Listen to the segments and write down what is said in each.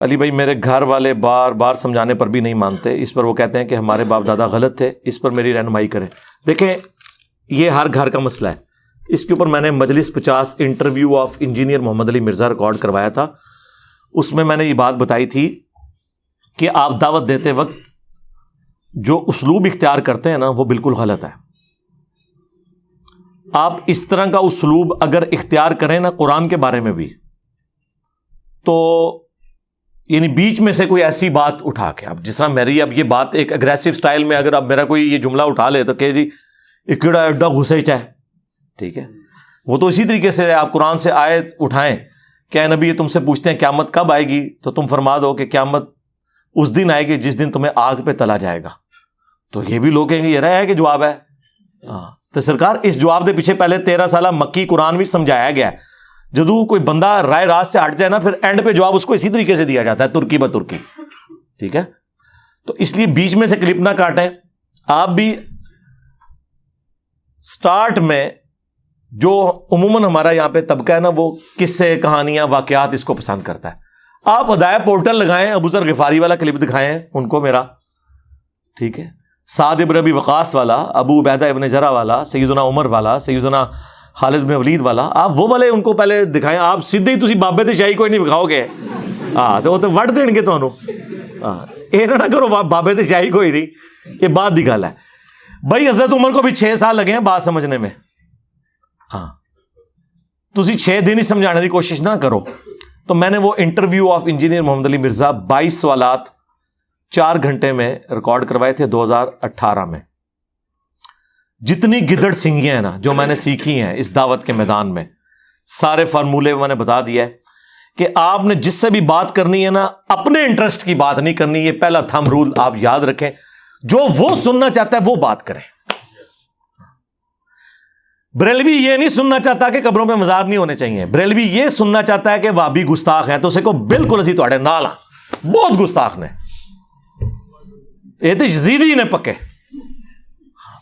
علی بھائی میرے گھر والے بار بار سمجھانے پر بھی نہیں مانتے، اس پر وہ کہتے ہیں کہ ہمارے باپ دادا غلط تھے، اس پر میری رہنمائی کریں۔ دیکھیں یہ ہر گھر کا مسئلہ ہے، اس کے اوپر میں نے مجلس 50 interview of engineer Muhammad Ali Mirza record کروایا تھا، اس میں نے یہ بات بتائی تھی کہ آپ دعوت دیتے وقت جو اسلوب اختیار کرتے ہیں نا وہ بالکل غلط ہے۔ آپ اس طرح کا اسلوب اگر اختیار کریں نا قرآن کے بارے میں بھی، تو یعنی بیچ میں سے کوئی ایسی بات اٹھا کے، اب جس طرح میری اب یہ بات ایک اگریسو سٹائل میں اگر اب میرا کوئی یہ جملہ اٹھا لے تو کہ جی اکڑا اڈا گھسے چاہے، ٹھیک ہے، وہ تو اسی طریقے سے آپ قرآن سے آیت اٹھائیں کہ اے نبی یہ تم سے پوچھتے ہیں قیامت کب آئے گی، تو تم فرما دو کہ قیامت اس دن آئے گی جس دن تمہیں آگ پہ تلا جائے گا، تو یہ بھی لوگ کہیں گے یہ رہا ہے کہ جواب ہے۔ تو سرکار اس جواب دے پیچھے پہلے 13 سالہ مکی قرآن بھی سمجھایا گیا ہے، جدو کوئی بندہ رائے راست سے ہٹ جائے نا پھر اینڈ پہ جواب اس کو اسی طریقے سے دیا جاتا ہے، ترکی بہ ترکی، ٹھیک ہے۔ تو اس لیے بیچ میں سے کلپ نہ کاٹیں، آپ بھی سٹارٹ میں جو عموماً ہمارا یہاں پہ طبقہ ہے نا وہ قصے کہانیاں واقعات اس کو پسند کرتا ہے، آپ ہدایہ پورٹل لگائیں، ابو ذر غفاری والا کلپ دکھائیں ان کو میرا، ٹھیک ہے، سعد ابن ابی وقاص والا، ابو عبیدہ ابن جرح والا، سیدنا عمر والا، سیدنا خالد بن ولید والا، آپ وہ والے ان کو پہلے دکھائیں، آپ سیدھے ہی تسی بابے تے شاہی کوئی نہیں دکھاؤ گے، تو وہ تو وڈ دین گے تانوں، یہ نہ کرو بابے تے شاہی کوئی نہیں، یہ بات دی گل ہے بھائی۔ حضرت عمر کو بھی 6 سال لگے ہیں بات سمجھنے میں، تسی 6 دن ہی سمجھانے کی کوشش نہ کرو۔ تو میں نے وہ انٹرویو آف انجینئر محمد علی مرزا 22 سوالات 4 گھنٹے میں ریکارڈ کروائے تھے 2018 میں۔ جتنی گدڑ سنگیاں ہیں نا جو میں نے سیکھی ہیں اس دعوت کے میدان میں، سارے فارمولے میں نے بتا دیا ہے کہ آپ نے جس سے بھی بات کرنی ہے نا اپنے انٹرسٹ کی بات نہیں کرنی، یہ پہلا تھم رول آپ یاد رکھیں، جو وہ سننا چاہتا ہے وہ بات کریں۔ بریلوی یہ نہیں سننا چاہتا کہ قبروں پہ مزار نہیں ہونے چاہیے، بریلوی یہ سننا چاہتا ہے کہ وہابی گستاخ ہیں، تو اسے کو بالکل اسی تواڈے نال ہاں، بہت گستاخ نے، یہ تو یزیدی نے پکے،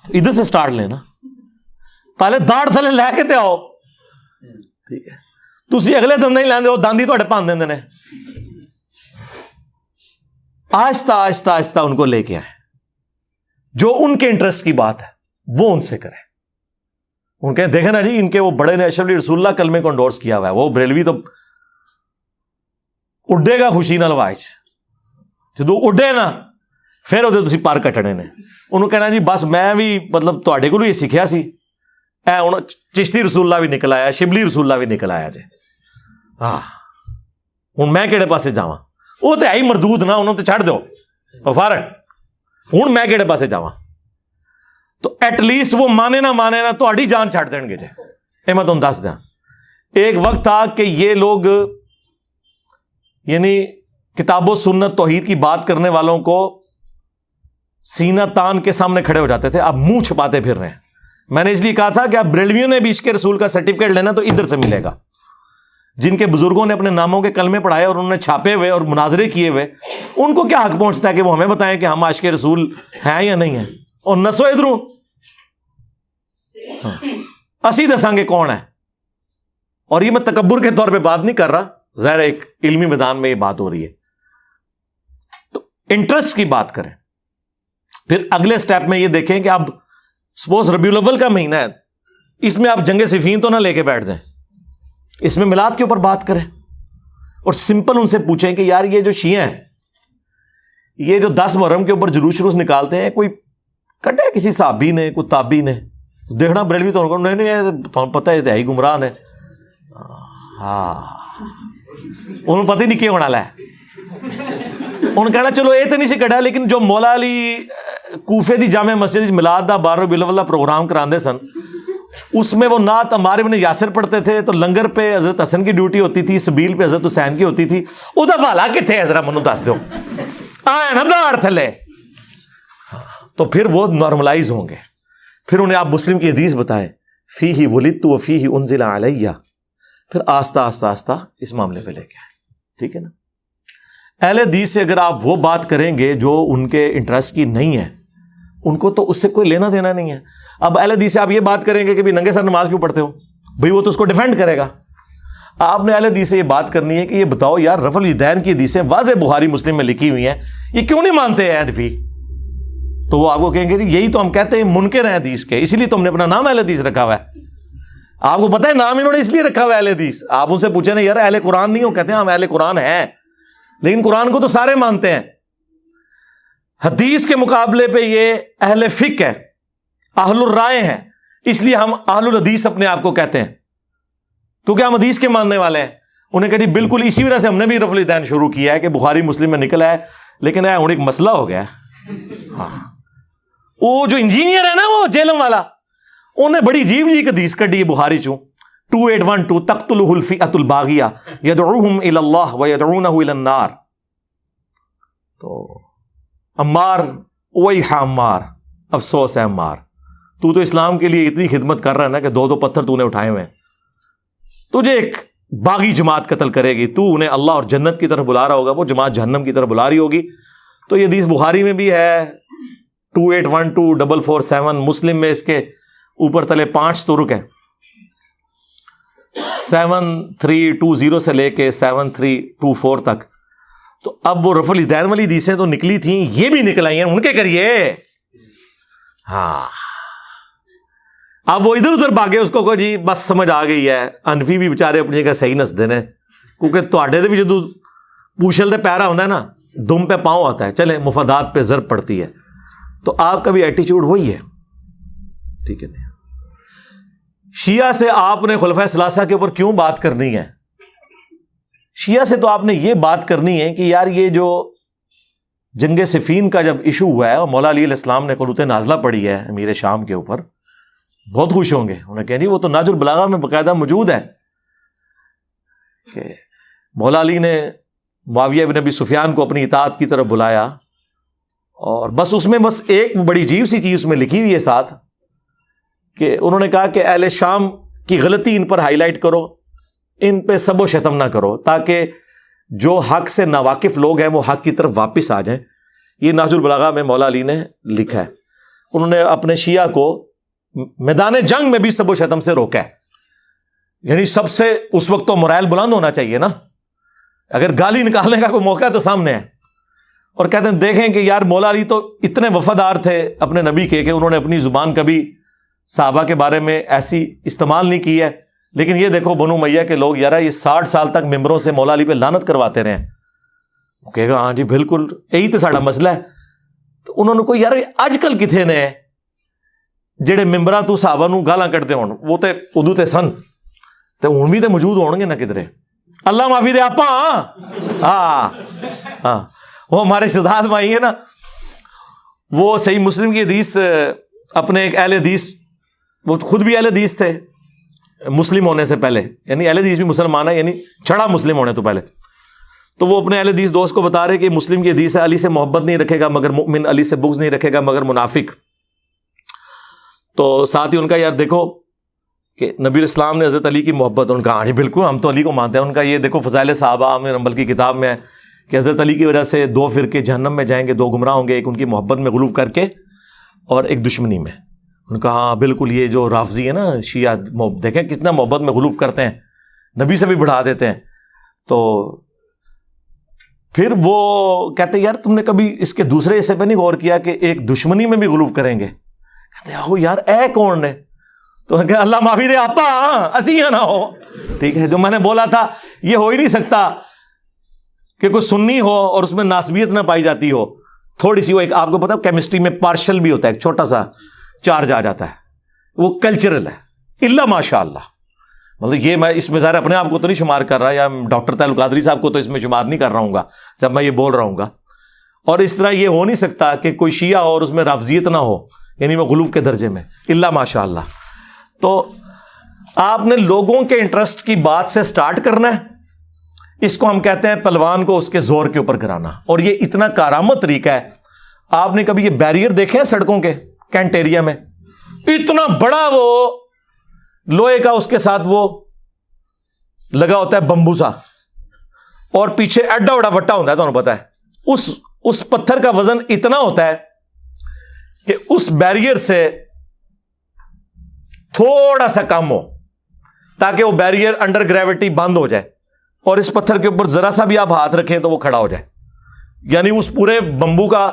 ادھر سے سٹارٹ لینا، پہلے داڑ تھلے لے کے تے آؤ، ٹھیک ہے، تسی اگلے دن نہیں لیندے ہو، داندی تواڈے پان دیندے نے۔ آہستہ آہستہ آہستہ ان کو لے کے آئیں، جو ان کے انٹرسٹ کی بات ہے وہ ان سے کریں، ان کے دیکھیں نا جی ان کے وہ بڑے نے اشرف علی رسول اللہ کلمے کو انڈورس کیا ہوا ہے، وہ بریلوی تو اڈے گا خوشی نال واج، جدو اڈے نا پھر وہ تسی پر کٹنے نے، انہوں کہنا جی بس میں بھی مطلب تواڈے کولوں یہ سیکھیا سی، اے ہن چشتی رسول اللہ بھی نکل آیا، شبلی رسول اللہ بھی نکل آیا جی، ہن میں کہڑے پاسے جاواں، وہ تو ہے ہی مردود نا، انہوں تو چھڑ دو وہ فارغ، ہن میں کہڑے پاسے جاواں، تو ایٹ لیسٹ وہ مانے نہ تہاڈی جان چھڑ دین گے جی، یہ میں تمہیں دس دیں۔ ایک وقت تھا کہ یہ لوگ یعنی کتاب و سنت توحید کی بات کرنے والوں کو سینہ تان کے سامنے کھڑے ہو جاتے تھے، اب منہ چھپاتے پھر رہے ہیں۔ میں نے اس لیے کہا تھا کہ اب بریلویوں نے بھی عشق رسول کا سرٹیفکیٹ لینا تو ادھر سے ملے گا، جن کے بزرگوں نے اپنے ناموں کے کلمے پڑھائے اور انہوں نے چھاپے ہوئے اور مناظرے کیے ہوئے، ان کو کیا حق پہنچتا ہے کہ وہ ہمیں بتائیں کہ ہم عاشق رسول ہیں یا نہیں ہیں، اور نسو ادھروں اسی دساں گے کون ہے۔ اور یہ میں تکبر کے طور پہ بات نہیں کر رہا، ظاہر ایک علمی میدان میں یہ بات ہو رہی ہے، تو انٹرسٹ کی بات کریں۔ پھر اگلے سٹیپ میں یہ دیکھیں کہ اب سپوز ربیع الاول کا مہینہ ہے، اس میں آپ جنگ صفین تو نہ لے کے بیٹھ جائیں، اس میں میلاد کے اوپر بات کریں، اور سمپل ان سے پوچھیں کہ یار یہ جو شیعہ ہیں یہ جو 10 محرم کے اوپر جلوس نکالتے ہیں، کوئی کٹے کسی صحابی نے، کوئی تابعی نے، دیکھنا بریلوی تو نہیں پتہ ہے ہی گمراہ نے، انہوں پتہ ہی نہیں کیا ہونا ہے، انہوں کہنا چلو یہ تو نہیں سی کٹا، لیکن جو مولا علی کوفے دی جامع مسجد میلاد دا 12 ربیع الاول پروگرام کراندے سن، اس میں وہ نعت عمار بن یاسر پڑھتے تھے، تو لنگر پہ حضرت حسن کی ڈیوٹی ہوتی تھی، سبیل پہ حضرت حسین کی ہوتی تھی، وہ دا والا کتنے حضرت منو دس دو، آئے نا داڑ تھلے، تو پھر وہ نارملائز ہوں گے۔ پھر انہیں آپ مسلم کی حدیث بتائیں، فیہ ولدت و فیہ انزل علیہ، پھر آہستہ آہستہ آہستہ اس معاملے پہ لے کے آئیں، ٹھیک ہے نا۔ اہل حدیث سے اگر آپ وہ بات کریں گے جو ان کے انٹرسٹ کی نہیں ہے، ان کو تو اس سے کوئی لینا دینا نہیں ہے۔ اب اہل حدیث سے آپ یہ بات کریں گے کہ بھی ننگے سر نماز کیوں پڑھتے ہو، بھئی وہ تو اس کو ڈیفینڈ کرے گا۔ آپ نے اہل حدیث سے یہ بات کرنی ہے کہ یہ بتاؤ یار رفع الیدین کی حدیثیں واضح بخاری مسلم میں لکھی ہوئی ہیں، یہ کیوں نہیں مانتے ہیں حنفی؟ تو وہ آپ کو کہیں گے یہی تو ہم کہتے ہیں منکر ہیں حدیث کے، اسی لیے تو ہم نے اپنا نام اہل حدیث رکھا ہوا ہے۔ آپ کو پتہ ہے نام انہوں نے اس لیے رکھا ہوا ہے اہل حدیث۔ آپ ان سے پوچھیں نا یار اہل قرآن نہیں ہو، کہتے ہیں ہم اہل قرآن ہیں، لیکن قرآن کو تو سارے مانتے ہیں۔ حدیث کے مقابلے پہ یہ اہل فقہ ہے، اہل الرائے ہیں، اس لیے ہم اہل الحدیث اپنے آپ کو کہتے ہیں، کیونکہ ہم حدیث کے ماننے والے ہیں۔ انہیں کہا جی بالکل اسی وجہ سے ہم نے بھی رفع الیدین شروع کیا ہے کہ بخاری مسلم میں نکلا ہے، لیکن ہوں ایک مسئلہ ہو گیا ہے۔ ہاں وہ جو انجینئر ہے نا وہ جیلم والا، انہیں بڑی عجیب جی حدیث کڈی بخاری چوں 2812 تقتلہ الفئۃ الباغیہ یدعوہم الی اللہ ویدعونہ الی النار۔ تو عمار، ویح عمار، افسوس ہے عمار، تو اسلام کے لیے اتنی خدمت کر رہا ہے نا کہ 2 پتھر تو نے اٹھائے ہوئے ہیں، تجھے ایک باغی جماعت قتل کرے گی، تو انہیں اللہ اور جنت کی طرف بلا رہا ہوگا، وہ جماعت جہنم کی طرف بلا رہی ہوگی۔ تو یہ حدیث بخاری میں بھی ہے 28124447، مسلم میں اس کے اوپر تلے 5 طرق ہیں، 7320 سے لے کے 7324 تک۔ تو اب وہ رفع الیدین والی حدیثیں تو نکلی تھیں، یہ بھی نکل آئی ہیں، ان کے کریے۔ ہاں اب وہ ادھر ادھر بھاگے، اس کو جی بس سمجھ آ گئی ہے۔ انفی بھی بیچارے اپنی جگہ صحیح نسدے نے، کیونکہ تواڈے بھی جدو پوچھل دے پیرا ہوتا ہے نا، دم پہ پاؤں آتا ہے، چلے مفادات پہ ضرب پڑتی ہے۔ تو آپ کا بھی ایٹیچیوڈ وہی ہے، ٹھیک ہے؟ شیعہ سے آپ نے خلفائے ثلاثہ کے اوپر کیوں بات کرنی ہے؟ شیعہ سے تو آپ نے یہ بات کرنی ہے کہ یار یہ جو جنگ صفین کا جب ایشو ہوا ہے اور مولا علی علیہ السلام نے قنوت نازلہ پڑھی ہے امیر شام کے اوپر، بہت خوش ہوں گے، انہیں کہیں جی وہ تو ناج البلاغہ میں باقاعدہ موجود ہے کہ مولا علی نے معاویہ بن ابی سفیان کو اپنی اطاعت کی طرف بلایا، اور بس اس میں بس ایک بڑی عجیب سی چیز میں لکھی ہوئی ہے ساتھ، کہ انہوں نے کہا کہ اہل شام کی غلطی ان پر ہائی لائٹ کرو، ان پہ سب و شتم نہ کرو، تاکہ جو حق سے ناواقف لوگ ہیں وہ حق کی طرف واپس آ جائیں۔ یہ ناج البلاغہ میں مولا علی نے لکھا ہے۔ انہوں نے اپنے شیعہ کو میدان جنگ میں بھی سب و شتم سے روکا ہے، یعنی سب سے اس وقت تو مرائل بلند ہونا چاہیے نا، اگر گالی نکالنے کا کوئی موقع ہے تو سامنے ہے، اور کہتے ہیں دیکھیں کہ یار مولا علی تو اتنے وفادار تھے اپنے نبی کے کہ انہوں نے اپنی زبان کبھی صحابہ کے بارے میں ایسی استعمال نہیں کی ہے، لیکن یہ دیکھو بنو امیہ کے لوگ یار یہ 60 سال تک ممبروں سے مولا علی پہ لعنت کرواتے رہے، وہ کہے گا ہاں جی بالکل یہی تو ساڑا مسئلہ ہے۔ تو انہوں نے کوئی یار اج کل کتنے نے جڑے ممبراں تو صحابہ نو گالاں کٹتے ہون، وہ تے ادو تے سن تے ہن بھی تے موجود ہون گے نہ کدھرے، اللہ معافی دے آپا۔ ہاں ہاں وہ ہمارے شہزاد بھائی ہیں نا، وہ صحیح مسلم کی حدیث اپنے ایک اہل حدیث، وہ خود بھی اہل حدیث تھے مسلم ہونے سے پہلے، یعنی اہل حدیث بھی مسلمان ہے، یعنی چھڑا مسلم ہونے تو پہلے، تو وہ اپنے اہل حدیث دوست کو بتا رہے کہ مسلم کی حدیث ہے علی سے محبت نہیں رکھے گا مگر مؤمن، علی سے بغض نہیں رکھے گا مگر منافق۔ تو ساتھ ہی ان کا یار دیکھو کہ نبی اسلام نے حضرت علی کی محبت، ان کا ہاں جی بالکل ہم تو علی کو مانتے ہیں، ان کا یہ دیکھو فضائل صحابہ عامر حنبل کی کتاب میں ہے کہ حضرت علی کی وجہ سے 2 فرقے جہنم میں جائیں گے، 2 گمراہ ہوں گے، ایک ان کی محبت میں غلو کر کے اور ایک دشمنی میں۔ ان کا ہاں بالکل یہ جو رافضی ہے نا شیعہ، دیکھیں کتنا محبت میں غلو کرتے ہیں، نبی سے بھی بڑھا دیتے ہیں۔ تو پھر وہ کہتے ہیں یار تم نے کبھی اس کے دوسرے حصے پہ نہیں غور کیا کہ ایک دشمنی میں بھی غلو کریں گے؟ کہتے ہیں یار اے کون نے؟ تو انہوں نے کہا اللہ معافی دے آپا اسی نہ ہو، ٹھیک ہے؟ جو میں نے بولا تھا یہ ہو ہی نہیں سکتا کہ کوئی سنی ہو اور اس میں ناسبیت نہ پائی جاتی ہو، تھوڑی سی وہ ایک آپ کو پتا کیمسٹری میں پارشل بھی ہوتا ہے، ایک چھوٹا سا چارج آ جاتا ہے، وہ کلچرل ہے، الا ماشاء اللہ۔ مطلب یہ میں اس میں ظاہر اپنے آپ کو تو نہیں شمار کر رہا، یا ڈاکٹر طاہر القادری صاحب کو تو اس میں شمار نہیں کر رہا ہوں گا جب میں یہ بول رہا ہوں گا۔ اور اس طرح یہ ہو نہیں سکتا کہ کوئی شیعہ اور اس میں رافضیت نہ ہو، یعنی وہ غلو کے درجے میں، الا ماشاء اللہ۔ تو آپ نے لوگوں کے انٹرسٹ کی بات سے سٹارٹ کرنا ہے، اس کو ہم کہتے ہیں پلوان کو اس کے زور کے اوپر گرانا، اور یہ اتنا کارآمد طریقہ ہے۔ آپ نے کبھی یہ بیریئر دیکھے ہیں سڑکوں کے کینٹ ایریا میں؟ اتنا بڑا وہ لوہے کا اس کے ساتھ وہ لگا ہوتا ہے بمبو سا، اور پیچھے ایڈا بڑا وٹا ہوتا ہے، تو انہوں پتا ہے اس پتھر کا وزن اتنا ہوتا ہے کہ اس بیریئر سے تھوڑا سا کم ہو تاکہ وہ بیریئر انڈر گریوٹی بند ہو جائے اور اس پتھر کے اوپر ذرا سا بھی آپ ہاتھ رکھیں تو وہ کھڑا ہو جائے. یعنی اس پورے بمبو کا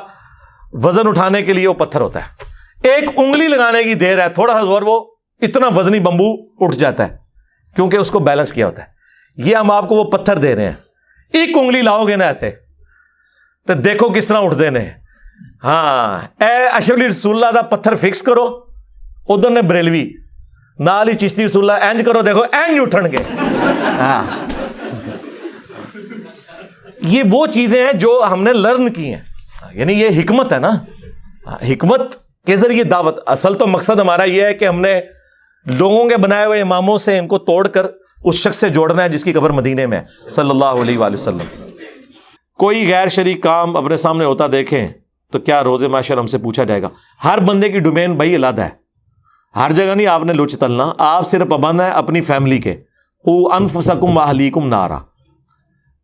وزن اٹھانے کے لیے وہ پتھر ہوتا ہے. ایک انگلی لگانے کی دیر ہے, تھوڑا سا زور, وہ اتنا وزنی بمبو اٹھ جاتا ہے کیونکہ اس کو بیلنس کیا ہوتا ہے. یہ ہم آپ کو وہ پتھر دے رہے ہیں, ایک انگلی لاؤ گے نا ایسے تو دیکھو کس طرح اٹھ دینے. ہاں اے اشرف علی رسول اللہ دا پتھر فکس کرو, ادھر نے بریلوی نال ہی چشتی رسول اللہ اینج کرو, دیکھو اینج اٹھن گے. ہاں یہ وہ چیزیں ہیں جو ہم نے لرن کی ہیں. یعنی یہ حکمت ہے نا, حکمت کے ذریعے دعوت. اصل تو مقصد ہمارا یہ ہے کہ ہم نے لوگوں کے بنائے ہوئے اماموں سے ان کو توڑ کر اس شخص سے جوڑنا ہے جس کی قبر مدینے میں ہے صلی اللہ علیہ وآلہ وسلم. کوئی غیر شرعی کام اپنے سامنے ہوتا دیکھیں تو کیا روز محشر ہم سے پوچھا جائے گا؟ ہر بندے کی ڈومین بھائی علیحدہ ہے, ہر جگہ نہیں آپ نے لچ تلنا. آپ صرف پابند ہیں اپنی فیملی کے. قوا انفسکم واہلیکم نارا.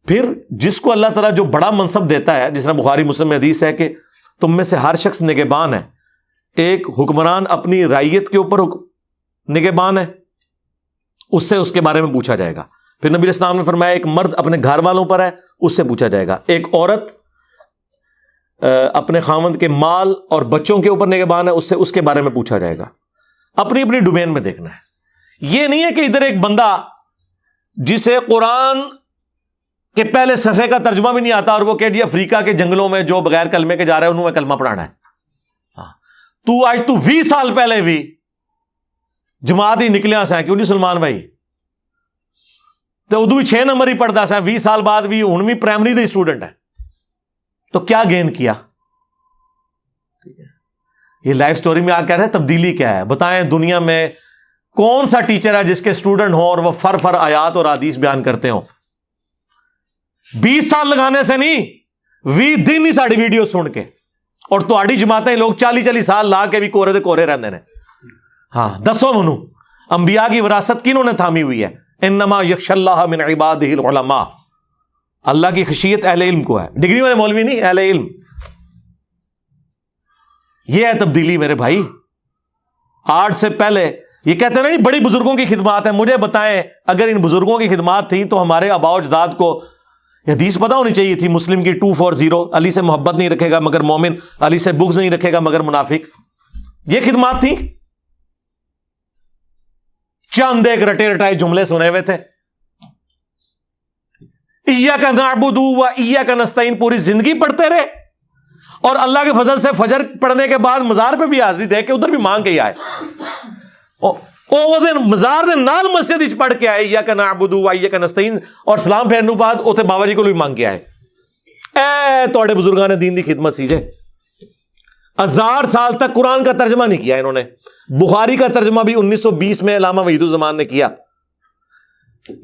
پھر جس کو اللہ تعالیٰ جو بڑا منصب دیتا ہے, جس طرح بخاری مسلم میں حدیث ہے کہ تم میں سے ہر شخص نگہبان ہے. ایک حکمران اپنی رعیت کے اوپر نگہبان ہے, اس سے اس کے بارے میں پوچھا جائے گا. پھر نبی علیہ السلام نے فرمایا ایک مرد اپنے گھر والوں پر ہے, اس سے پوچھا جائے گا. ایک عورت اپنے خاوند کے مال اور بچوں کے اوپر نگہبان ہے, اس کے بارے میں پوچھا جائے گا. اپنی اپنی ڈومین میں دیکھنا ہے. یہ نہیں ہے کہ ادھر ایک بندہ جسے قرآن کہ پہلے صفحے کا ترجمہ بھی نہیں آتا اور وہ کہہ دیا افریقہ کے جنگلوں میں جو بغیر کلمے کے جا رہے ہیں انہوں میں کلمہ پڑھانا ہے. تو آج تو 20 سال پہلے بھی جماعت ہی نکلے سا کیوں نہیں سلمان بھائی, تو اردو 6 نمبر ہی پڑھتا سا 20 سال بعد بھی ہوں بھی پرائمری دے اسٹوڈنٹ ہے. تو کیا گین کیا؟ یہ لائف سٹوری میں آ کہہ رہے ہیں تبدیلی کیا ہے. بتائیں دنیا میں کون سا ٹیچر ہے جس کے اسٹوڈنٹ ہوں اور وہ فر آیات اور حدیث بیان کرتے ہوں؟ 20 سال لگانے سے نہیں, 20 دن ہی ساڑی ویڈیو سن کے. اور تہاڈی جماعتیں لوگ 40 سال لا کے بھی کورے دے کورے رہندے نے. ہاں دسو منو انبیاء کی وراثت کنہوں نے تھامی ہوئی ہے؟ انما یخشی اللہ من عبادہ العلماء. اللہ کی خشیت اہل علم کو ہے, ڈگری والے مولوی نہیں, اہل علم. یہ ہے تبدیلی میرے بھائی. آج سے پہلے یہ کہتے ہیں نا بڑی بزرگوں کی خدمات ہیں. مجھے بتائیں اگر ان بزرگوں کی خدمات تھیں تو ہمارے آباء و اجداد کو حدیث پتہ ہونی چاہیے تھی. مسلم کی 240 علی سے محبت نہیں رکھے گا مگر مومن, علی سے بغض نہیں رکھے گا مگر منافق. یہ خدمات تھیں. چند ایک رٹے رٹائے جملے سنے ہوئے تھے. ایاک نعبد و ایاک نستعین پوری زندگی پڑھتے رہے اور اللہ کے فضل سے فجر پڑھنے کے بعد مزار پہ بھی حاضری دے کے ادھر بھی مانگ کے آئے. مزار دے نال مسجد پڑھ کے آئے ایاک نعبد و ایاک نستعین اور سلام پھیرنے بعد اوتھے بابا جی کو بھی مانگ کے آئے. اے تواڈے بزرگان دین دی خدمت سی جے. 1000 سال تک قرآن کا ترجمہ نہیں کیا انہوں نے. بخاری کا ترجمہ بھی 1920 میں علامہ وحید الزمان نے کیا.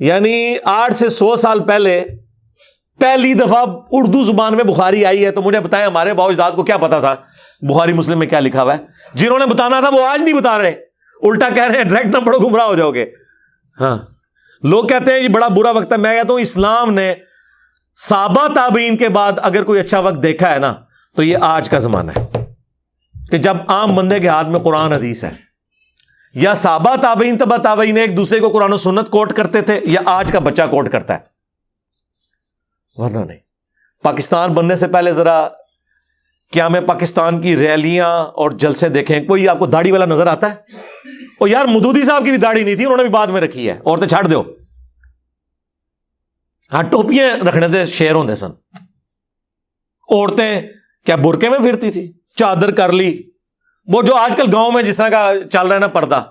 یعنی 8 سے 100 سال پہلے پہلی دفعہ اردو زبان میں بخاری آئی ہے. تو مجھے بتائیں ہمارے باؤ اجداد کو کیا پتا تھا بخاری مسلم میں کیا لکھا ہوا ہے؟ جنہوں نے بتانا تھا وہ آج نہیں بتا رہے, الٹا کہہ رہے ہیں ڈائریکٹ نہ پڑھو گمراہ ہو جاؤ گے. ہاں لوگ کہتے ہیں یہ بڑا برا وقت ہے. میں کہتا ہوں اسلام نے صحابہ تابعین کے بعد اگر کوئی اچھا وقت دیکھا ہے نا تو یہ آج کا زمانہ ہے کہ جب عام بندے کے ہاتھ میں قرآن حدیث ہے. یا صحابہ تابعین تبع تابعین ایک دوسرے کو قرآن و سنت کوٹ کرتے تھے, یا آج کا بچہ کوٹ کرتا ہے, ورنہ نہیں. پاکستان بننے سے پہلے ذرا قیام پاکستان کی ریلیاں اور جلسے دیکھیں. کوئی آپ کو داڑھی والا نظر آتا ہے؟ اور یار مودودی صاحب کی بھی داڑھی نہیں تھی, انہوں نے بھی بعد میں رکھی ہے. عورتیں چھاڑ دو, ہاں ٹوپیاں رکھنے سے شیر ہوندے سن. عورتیں کیا برقعے میں پھرتی تھی, چادر کر لی. وہ جو آج کل گاؤں میں جس طرح کا چل رہا ہے نا پردہ,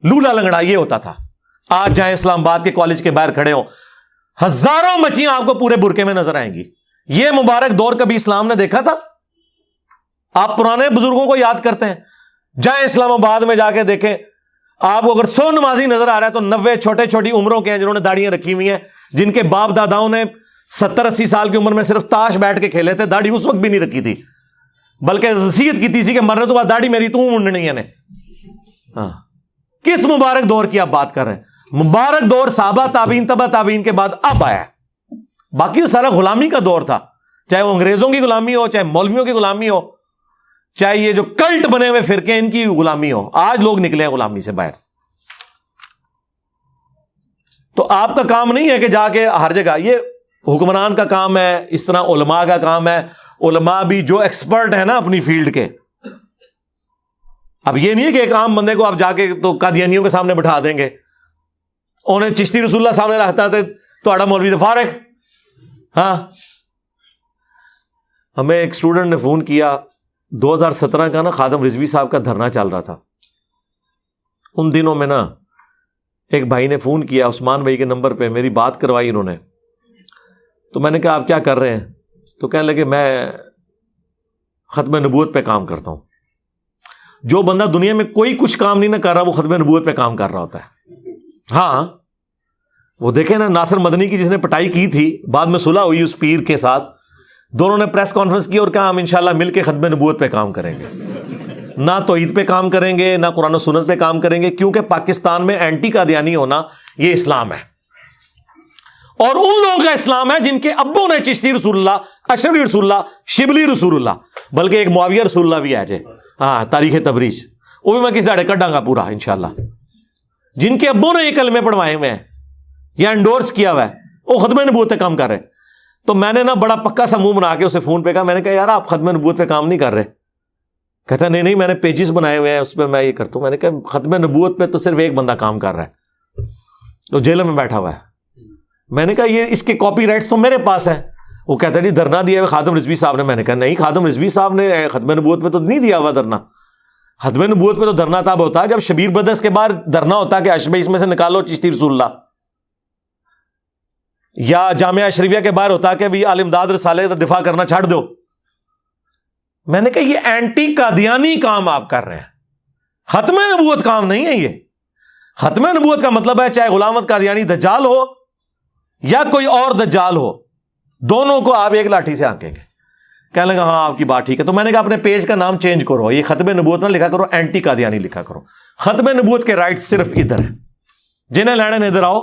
لولا لنگڑا, یہ ہوتا تھا. آج جائیں اسلام آباد کے کالج کے باہر کھڑے ہوں, ہزاروں مچھیاں آپ کو پورے برقعے میں نظر آئیں گی. یہ مبارک دور کبھی اسلام نے دیکھا تھا؟ آپ پرانے بزرگوں کو یاد کرتے ہیں, جائیں اسلام آباد میں جا کے دیکھیں. آپ کو اگر 100 نمازی نظر آ رہا ہے تو 90 چھوٹے چھوٹی عمروں کے ہیں جنہوں نے داڑیاں رکھی ہوئی ہیں, جن کے باپ داداؤں نے 70-80 سال کی عمر میں صرف تاش بیٹھ کے کھیلے تھے. داڑھی اس وقت بھی نہیں رکھی تھی, بلکہ وصیت کی تھی کہ مرنے تو بعد داڑھی میری تو منڈنی ہے نے. ہاں کس مبارک دور کی آپ بات کر رہے ہیں؟ مبارک دور صحابہ تابعین تبع تابعین کے بعد اب آیا. باقی تو سارا غلامی کا دور تھا, چاہے وہ انگریزوں کی غلامی ہو, چاہے مولویوں کی غلامی ہو, چاہے یہ جو کلٹ بنے ہوئے فرقے ان کی غلامی ہو. آج لوگ نکلے ہیں غلامی سے باہر. تو آپ کا کام نہیں ہے کہ جا کے ہر جگہ، یہ حکمران کا کام ہے، اس طرح علماء کا کام ہے. علماء بھی جو ایکسپرٹ ہیں نا اپنی فیلڈ کے، اب یہ نہیں ہے کہ ایک عام بندے کو آپ جا کے تو قادیانیوں کے سامنے بٹھا دیں گے. انہیں چشتی رسول اللہ سامنے رکھتا تھے تو آڑا مولوی تو فارغ. ہاں، ہمیں ایک اسٹوڈنٹ نے فون کیا 2017 کا نا خادم رضوی صاحب کا دھرنا چل رہا تھا. ان دنوں میں نا ایک بھائی نے فون کیا عثمان بھائی کے نمبر پہ، میری بات کروائی انہوں نے. تو میں نے کہا آپ کیا کر رہے ہیں؟ تو کہنے لگے میں ختم نبوت پہ کام کرتا ہوں. جو بندہ دنیا میں کوئی کچھ کام نہیں نہ کر رہا وہ ختم نبوت پہ کام کر رہا ہوتا ہے. ہاں، وہ دیکھیں نا ناصر مدنی کی جس نے پٹائی کی تھی، بعد میں صلح ہوئی اس پیر کے ساتھ، دونوں نے پریس کانفرنس کی اور کہا ہم انشاءاللہ مل کے ختم نبوت پہ کام کریں گے. نہ توحید پہ کام کریں گے نہ قرآن و سنت پہ کام کریں گے، کیونکہ پاکستان میں اینٹی قادیانی ہونا یہ اسلام ہے. اور ان لوگوں کا اسلام ہے جن کے ابوں نے چشتی رسول اللہ، اشرفی رسول اللہ، شبلی رسول اللہ، بلکہ ایک معاویہ رسول اللہ بھی ہے جے. ہاں، تاریخ تبریز وہ بھی میں کس داڑے کڈاں گا پورا انشاءاللہ. جن کے ابوں نے یہ کلمے پڑھوائے ہوئے ہیں یا انڈورس کیا ہوا ہے وہ ختم نبوت پہ کام کر رہے ہیں. تو میں نے نا بڑا پکا سا منہ بنا کے اسے فون پہ کہا، میں نے کہا یار آپ ختم نبوت پہ کام نہیں کر رہے. کہتا نہیں میں نے پیجز بنائے ہوئے ہیں اس پہ میں یہ کرتا ہوں. میں نے کہا ختم نبوت پہ تو صرف ایک بندہ کام کر رہا ہے، تو جیل میں بیٹھا ہوا ہے. میں نے کہا یہ اس کے کاپی رائٹس تو میرے پاس ہے. وہ کہتا ہے جی دھرنا دیا ہوا خادم رضوی صاحب نے. میں نے کہا نہیں، خادم رضوی صاحب نے ختم نبوت پہ تو نہیں دیا ہوا دھرنا. ختم نبوت پہ تو دھرنا تب ہوتا ہے جب شبیر بردرز کے بعد دھرنا ہوتا ہے کہ اشبہ اس میں سے نکالو چشتی رسول اللہ، یا جامعہ اشرفیہ کے باہر ہوتا ہے کہ بھی الامداد رسالے کا دفاع کرنا چھاڑ دو. میں نے کہا یہ اینٹی قادیانی کام آپ کر رہے ہیں، ختم نبوت کام نہیں ہے. یہ ختم نبوت کا مطلب ہے چاہے غلام احمد قادیانی دجال ہو یا کوئی اور دجال ہو، دونوں کو آپ ایک لاٹھی سے ہانکیں گے. کہنے لگا ہاں آپ کی بات ٹھیک ہے. تو میں نے کہا اپنے پیج کا نام چینج کرو، یہ ختم نبوت نہ لکھا کرو، اینٹی قادیانی لکھا کرو. ختم نبوت کے رائٹ صرف ادھر ہیں، جنہیں لینے ادھر آؤ.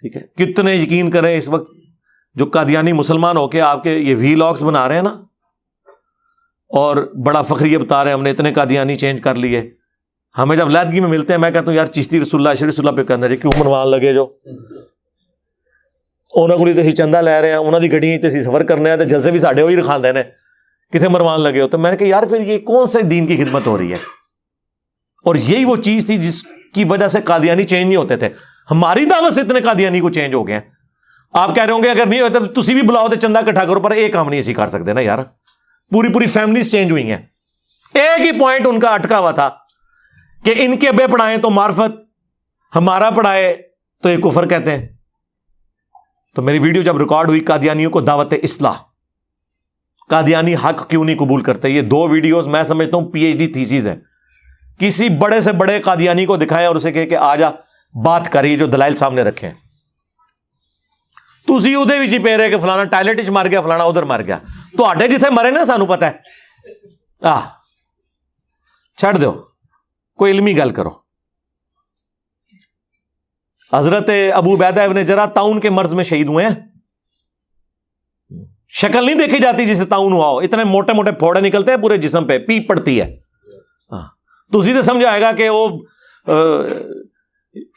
ٹھیک ہے، کتنے یقین کریں اس وقت جو قادیانی مسلمان ہو کے آپ کے یہ وی لاگز بنا رہے ہیں نا اور بڑا فخریہ بتا رہے ہیں ہم نے اتنے قادیانی چینج کر لیے. ہمیں جب علیحدگی میں ملتے ہیں میں کہتا ہوں یار چشتی رسول اللہ اشرفی رسول اللہ پہ کہنا جی کیوں منوان لگے جو انہوں کو تے چندہ لے رہے ہیں، انہوں کی گڈی تے سفر کرنے ہیں تو جلسے بھی ساڈے وہی رکھا دینے کتنے مرمان لگے ہو. تو میں نے کہا یار پھر یہ کون سے دین کی خدمت ہو رہی ہے؟ اور یہی وہ چیز تھی جس کی وجہ سے قادیانی چینج نہیں ہوتے تھے. ہماری دعوت سے اتنے قادیانی کو چینج ہو گئے ہیں. آپ کہہ رہے ہوں گے اگر نہیں ہوتا تو تسی بھی بلاؤ تو چندہ اکٹھا کرو، پر ایک کام نہیں اسی کر سکتے نا یار. پوری فیملیز چینج ہوئی ہیں. ایک ہی پوائنٹ ان کا اٹکا ہوا تھا کہ ان کے ابے پڑھائیں تو معرفت، ہمارا پڑھائے تو یہ کفر کہتے ہیں. تو میری ویڈیو جب ریکارڈ ہوئی قادیانیوں کو دعوت اصلاح، قادیانی حق کیوں نہیں قبول کرتے، یہ 2 ویڈیوز میں سمجھتا ہوں PhD تھیسیز ہیں. کسی بڑے سے بڑے قادیانی کو دکھائیں اور اسے کہے کہ آجا بات کریے جو دلائل سامنے رکھیں. تسی ادھے بھی پہ رہے کہ فلانا ٹائلٹ وچ مر گیا، فلانا ادھر مر گیا. تو آڈے جتھے مرے نا سانو پتہ ہے. چھڑ دو، کوئی علمی گل کرو. حضرت ابو عبیدہ ابن جراح طاعون کے مرض میں شہید ہوئے ہیں. شکل نہیں دیکھی جاتی جسے طاعون ہوا ہو، اتنے موٹے موٹے پھوڑے نکلتے ہیں پورے جسم پہ، پیپ پڑتی ہے. تو اسی سے سمجھائے گا کہ وہ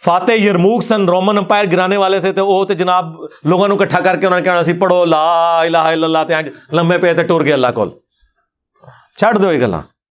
فاتح یرموک سن رومن امپائر گرانے والے تھے، تو وہ تے جناب لوگوں کو اکٹھا کر کے انہوں نے کہنا سی پڑھو لا الہ الا اللہ تے لمبے پہ تے ٹر گئے اللہ کول. چھڑ دو یہ گلاں.